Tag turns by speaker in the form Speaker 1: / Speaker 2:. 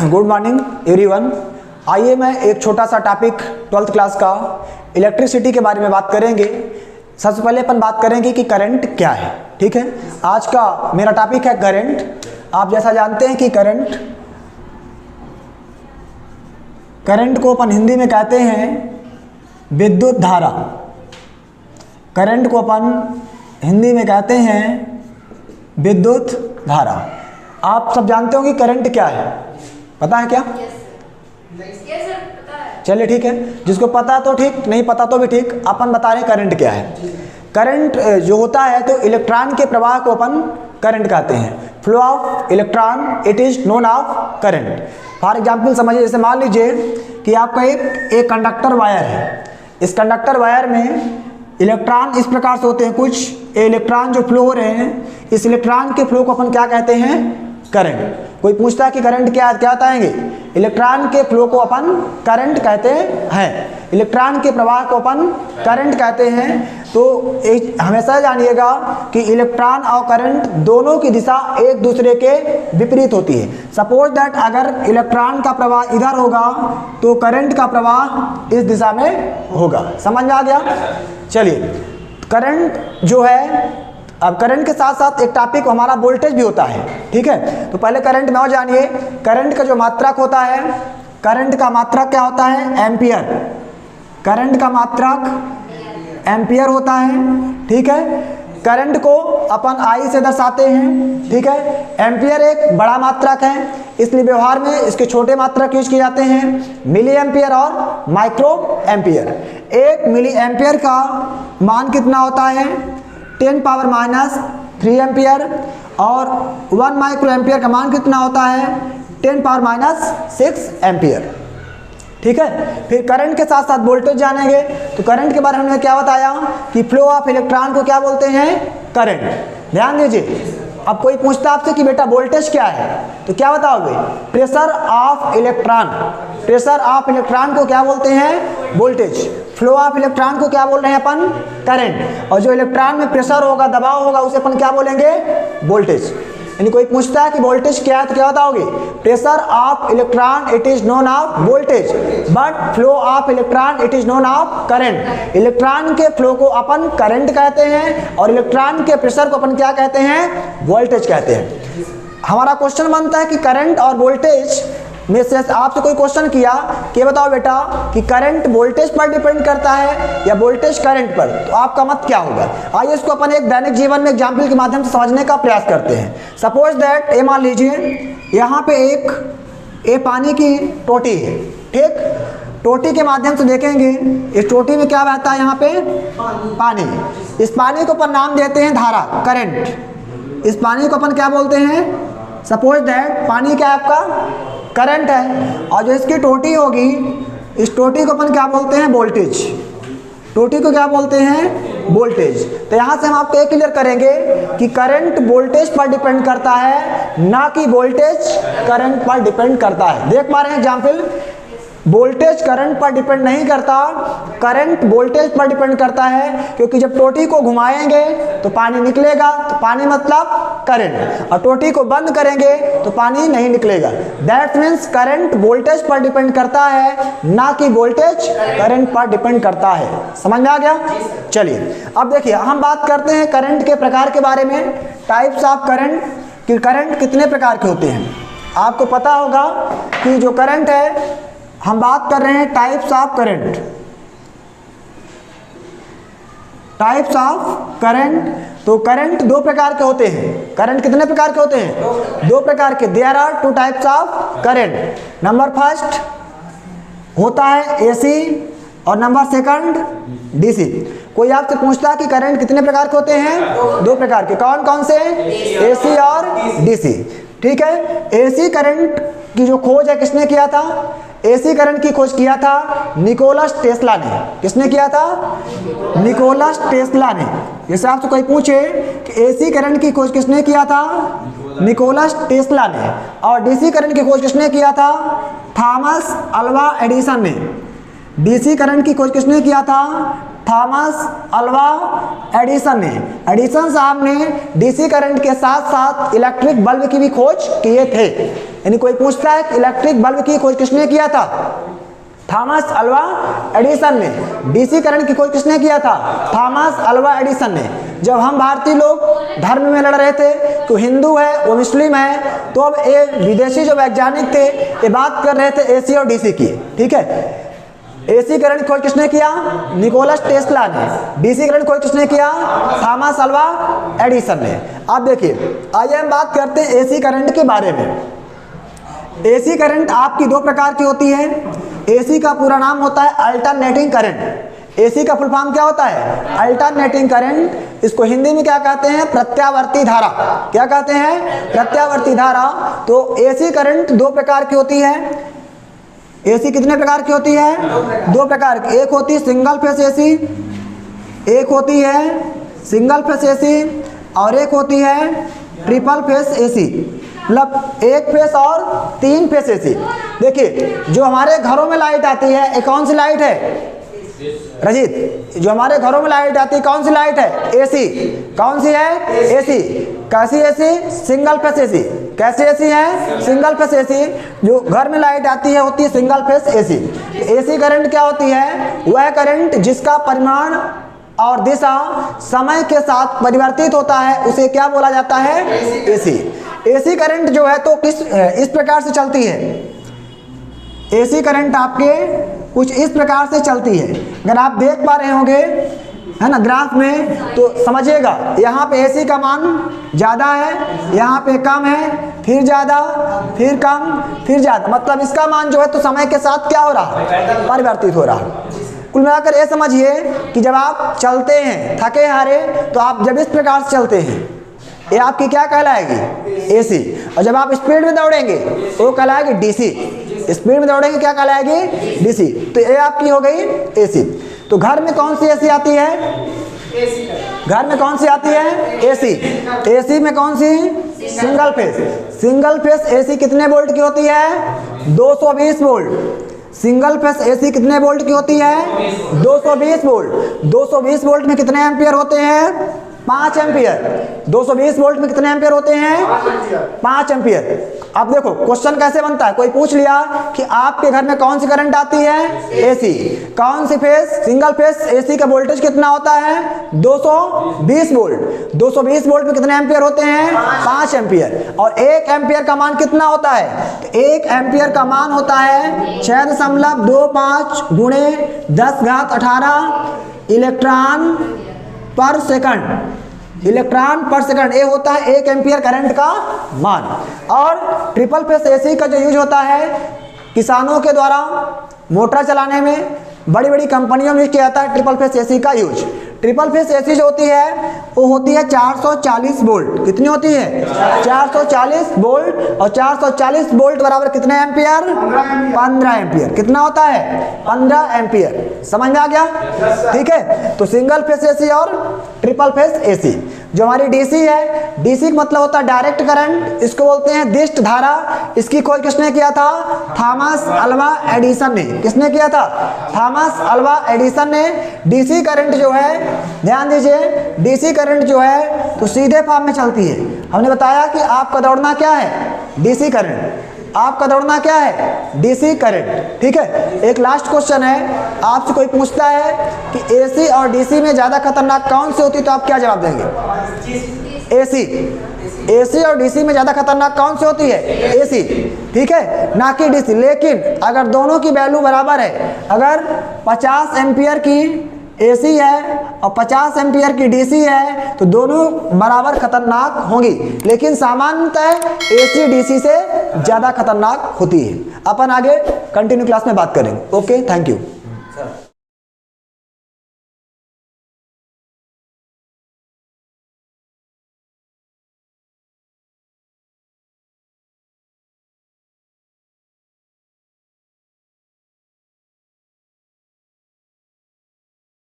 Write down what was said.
Speaker 1: Good morning everyone. आइए मैं एक छोटा सा टॉपिक 12th क्लास का इलेक्ट्रिसिटी के बारे में बात करेंगे। सबसे पहले अपन बात करेंगे कि करंट क्या है। ठीक है, आज का मेरा टॉपिक है करंट। आप जैसा जानते हैं कि करंट को अपन हिंदी में कहते हैं विद्युत धारा। करंट को अपन हिंदी में कहते हैं विद्युत धारा। आप सब जानते हो कि करंट क्या है, पता है क्या? चलिए ठीक है, जिसको पता तो ठीक, नहीं पता तो भी ठीक। अपन बता रहे हैं करंट क्या है। करंट जो होता है तो इलेक्ट्रॉन के प्रवाह को अपन करंट कहते हैं। Flow of electron it is known of current. For example समझिए, जैसे मान लीजिए कि आपका एक कंडक्टर वायर है। इस कंडक्टर वायर में इलेक्ट्रॉन इस प्रकार से होते हैं, कुछ इलेक्ट्रॉन जो फ्लो हो रहे हैं, इस इलेक्ट्रॉन के फ्लो को अपन क्या कहते हैं? करंट। कोई पूछता है कि करंट क्या बताएंगे? इलेक्ट्रॉन के फ्लो को अपन करंट कहते हैं, इलेक्ट्रॉन के प्रवाह को अपन करंट कहते हैं। तो हमेशा जानिएगा कि इलेक्ट्रॉन और करंट दोनों की दिशा एक दूसरे के विपरीत होती है। सपोज दैट अगर इलेक्ट्रॉन का प्रवाह इधर होगा तो करंट का प्रवाह इस दिशा में होगा। समझ में आ गया? चलिए, करंट जो है, अब करंट के साथ साथ एक टॉपिक हमारा वोल्टेज भी होता है। ठीक है, तो पहले करंट में और जानिए। करंट का जो मात्रक होता है, करंट का मात्रक क्या होता है? एम्पियर। करंट का मात्रक एम्पियर होता है। ठीक है, करंट को अपन आई से दर्शाते हैं। ठीक है, एम्पियर एक बड़ा मात्रक है, इसलिए व्यवहार में इसके छोटे मात्रक यूज किए जाते हैं, मिली एम्पियर और माइक्रो एम्पियर। एक मिली एम्पियर का मान कितना होता है? 10⁻³ एम्पियर। और 1 माइक्रो एम्पियर का मान कितना होता है? 10⁻6 एम्पियर। ठीक है, फिर करंट के साथ साथ वोल्टेज जानेंगे। तो करंट के बारे में हमने क्या बताया कि फ्लो ऑफ इलेक्ट्रॉन को क्या बोलते हैं? करंट। ध्यान दीजिए, अब कोई पूछता आपसे कि बेटा वोल्टेज क्या है, तो क्या बताओगे? Pressure of electron. Pressure of electron को क्या बोलते हैं? वोल्टेज। फ्लो ऑफ इलेक्ट्रॉन को क्या बोल रहे हैं अपन? करंट। और जो इलेक्ट्रॉन में प्रेशर होगा, दबाव होगा, उसे अपन क्या बोलेंगे? वोल्टेज। यानी कोई पूछता है कि वोल्टेज क्या है, तो क्या बताओगे? Pressure of electron it is known of voltage, but flow of electron it is known of current. Electron के फ्लो को अपन करंट कहते हैं और इलेक्ट्रॉन के प्रेशर को अपन क्या कहते हैं? वोल्टेज कहते हैं। हमारा क्वेश्चन बनता है कि करंट और वोल्टेज में से आपसे कोई क्वेश्चन किया कि बताओ बेटा कि करंट वोल्टेज पर डिपेंड करता है या वोल्टेज करंट पर, तो आपका मत क्या होगा? आइए इसको अपन एक दैनिक जीवन में एग्जाम्पल के माध्यम से समझने का प्रयास करते हैं। सपोज दैट ये मान लीजिए यहाँ पे एक पानी की टोटी है। ठीक, टोटी के माध्यम से देखेंगे इस टोटी में क्या बहता है? यहाँ पे पानी। इस पानी को अपन नाम देते हैं धारा, करंट। इस पानी को अपन क्या बोलते हैं? सपोज दैट पानी क्या है आपका? करंट है। और जो इसकी टोटी होगी, इस टोटी को अपन क्या बोलते हैं? वोल्टेज। टोटी को क्या बोलते हैं? वोल्टेज। तो यहाँ से हम आपको एक क्लियर करेंगे कि करंट वोल्टेज पर डिपेंड करता है, ना कि वोल्टेज करंट पर डिपेंड करता है। देख पा रहे हैं एग्जाम्पल? वोल्टेज करंट पर डिपेंड नहीं करता, करंट वोल्टेज पर डिपेंड करता है, क्योंकि जब टोटी को घुमाएंगे तो पानी निकलेगा, तो पानी मतलब करंट, और टोटी को बंद करेंगे तो पानी नहीं निकलेगा। दैट मीन्स करंट वोल्टेज पर डिपेंड करता है, ना कि वोल्टेज करंट पर डिपेंड करता है। समझ में आ गया? चलिए अब देखिए, हम बात करते हैं करंट के प्रकार के बारे में, टाइप्स ऑफ करंट, कि करंट कितने प्रकार के होते हैं। आपको पता होगा कि जो करंट है, हम बात कर रहे हैं types of current. Types of current, तो करंट दो प्रकार के होते हैं। करंट कितने प्रकार के होते हैं? दो प्रकार के। There are 2 types of current. Number first होता है एसी और नंबर सेकंड डीसी। कोई आपसे पूछता है कि करंट कितने प्रकार के होते हैं? 2 प्रकार के। कौन कौन से? एसी और डीसी। ठीक है, एसी करंट की जो खोज है किसने किया था? एसी करंट की खोज किया था निकोलस टेस्ला ने। किसने किया था? निकोलस टेस्ला ने। जैसे आपसे कोई पूछे कि एसी करंट की खोज किसने किया था? निकोलस टेस्ला ने। और डीसी करंट की खोज किसने किया था? थॉमस अल्वा एडिसन ने। डीसी करंट की खोज किसने किया था? थॉमस अल्वा एडिसन ने। एडिसन साहब ने डीसी करंट के साथ साथ इलेक्ट्रिक बल्ब की भी खोज किए थे। यानी कोई पूछता है इलेक्ट्रिक बल्ब की खोज किसने किया था? थॉमस अल्वा एडिसन ने। डीसी करंट की खोज किसने किया था? थॉमस अल्वा एडिसन ने। जब हम भारतीय लोग धर्म में लड़ रहे थे, तो हिंदू है वो मुस्लिम है, तो अब ये विदेशी जो वैज्ञानिक थे ये बात कर रहे थे एसी और डीसी की। ठीक है, एसी करंट खोज किसने किया? निकोलस टेस्ला ने। डीसी करंट खोज किसने किया? थॉमस अल्वा एडिसन ने। अब देखिए, आइए हम बात करते हैं एसी करंट के बारे में। एसी करंट आपकी दो प्रकार की होती है। एसी का पूरा नाम होता है अल्टरनेटिंग करंट। एसी का फुल फॉर्म क्या होता है? Alternating current. इसको हिंदी में क्या कहते हैं? प्रत्यावर्ती धारा। क्या कहते हैं? प्रत्यावर्ती धारा। तो एसी करंट दो प्रकार की होती है। एसी कितने प्रकार की होती है? दो प्रकार की। एक होती है सिंगल फेस एसी, एक होती है सिंगल फेस एसी, और एक होती है ट्रिपल फेस एसी, मतलब एक फेस और तीन फेस एसी। देखिए, जो हमारे घरों में लाइट आती है, ये कौन सी लाइट है रजीत? जो हमारे घरों में लाइट आती है कौन सी लाइट है? एसी। कौन सी है? एसी। कैसी एसी? Single phase AC. कैसी एसी है? Single phase AC. जो घर में लाइट आती है होती है single phase AC. AC current क्या होती है? वह करंट जिसका परिमाण और दिशा समय के साथ परिवर्तित होता है, उसे क्या बोला जाता है? एसी। एसी करंट जो है तो इस प्रकार से चलती है। एसी करंट आपके कुछ इस प्रकार से चलती है। अगर आप देख पा रहे होंगे, है ना, ग्राफ में, तो समझिएगा यहाँ पे एसी का मान ज़्यादा है, यहाँ पे कम है, फिर ज़्यादा, फिर कम, फिर ज़्यादा। मतलब इसका मान जो है तो समय के साथ क्या हो रहा है? परिवर्तित हो रहा है। कुल मिलाकर ये समझिए कि जब आप चलते हैं थके हारे, तो आप जब इस प्रकार से चलते हैं, ये आपकी क्या कहलाएगी? एसी। और जब आप स्पीड में दौड़ेंगे वो कहलाएगी डीसी। स्पीड में दौड़ेंगे क्या कहलाएगी? डीसी। तो ये आपकी हो गई एसी। तो घर में कौन सी एसी आती है? घर में कौन सी आती है? एसी। एसी में कौन सी? Single phase. Single phase AC कितने वोल्ट की होती है? 220 वोल्ट। सिंगल फेस एसी कितने वोल्ट की होती है? 220 वोल्ट। 220 वोल्ट में कितने एम्पियर होते हैं? 5 एम्पियर। 220 वोल्ट में कितने एम्पियर होते हैं? 5 एम्पियर। अब देखो क्वेश्चन कैसे बनता है। कोई पूछ लिया कि आपके घर में कौन सी करंट आती है? एसी। कौन सी फेस? सिंगल फेस एसी का वोल्टेज कितना होता है? 220 वोल्ट। 220 वोल्ट में कितने एम्पियर होते हैं? 5 एम्पियर। और 1 एम्पियर का मान कितना होता है? तो 1 एम्पियर का मान होता है 6.25 गुणे 10⁻18 इलेक्ट्रॉन पर सेकंड। इलेक्ट्रॉन पर सेकंड, ये होता है 1 एम्पियर करंट का मान। और ट्रिपल फेस एसी का जो यूज होता है किसानों के द्वारा मोटर चलाने में, बड़ी बड़ी कंपनियों में किया जाता है ट्रिपल फेस एसी का यूज। ट्रिपल फेस एसी जो होती है वो होती है 440 वोल्ट। कितनी होती है? 440 वोल्ट। और 440 वोल्ट बराबर कितने एम्पियर? 15 एम्पियर। कितना होता है? 15 एम्पियर। समझ में आ गया? ठीक है। तो सिंगल फेस एसी और ट्रिपल फेस एसी। जो हमारी डीसी है, डीसी का मतलब होता है डायरेक्ट करंट, इसको बोलते हैं दिष्ट धारा। इसकी खोज किसने किया था? थॉमस अल्वा एडिसन ने। किसने किया था? थॉमस अल्वा एडिसन ने। डीसी करंट जो है, ध्यान दीजिए, डीसी करंट जो है तो सीधे फॉर्म में चलती है। हमने बताया कि आपका दौड़ना क्या है? DC current. आपका दौड़ना क्या है? DC current. ठीक है। एक लास्ट क्वेश्चन है, आपसे कोई पूछता है कि एसी और डीसी में ज्यादा खतरनाक कौन सी होती है, तो आप क्या जवाब देंगे? एसी। एसी और डीसी में ज्यादा खतरनाक कौन सी होती है? एसी। ठीक है, ना कि डीसी। लेकिन अगर दोनों की वैल्यू बराबर है, अगर 50 एम्पियर की एसी है और 50 एम्पियर की डीसी है, तो दोनों बराबर खतरनाक होंगी। लेकिन सामान्यतः एसी डीसी से ज़्यादा खतरनाक होती है। अपन आगे कंटिन्यू क्लास में बात करेंगे। Okay, thank you.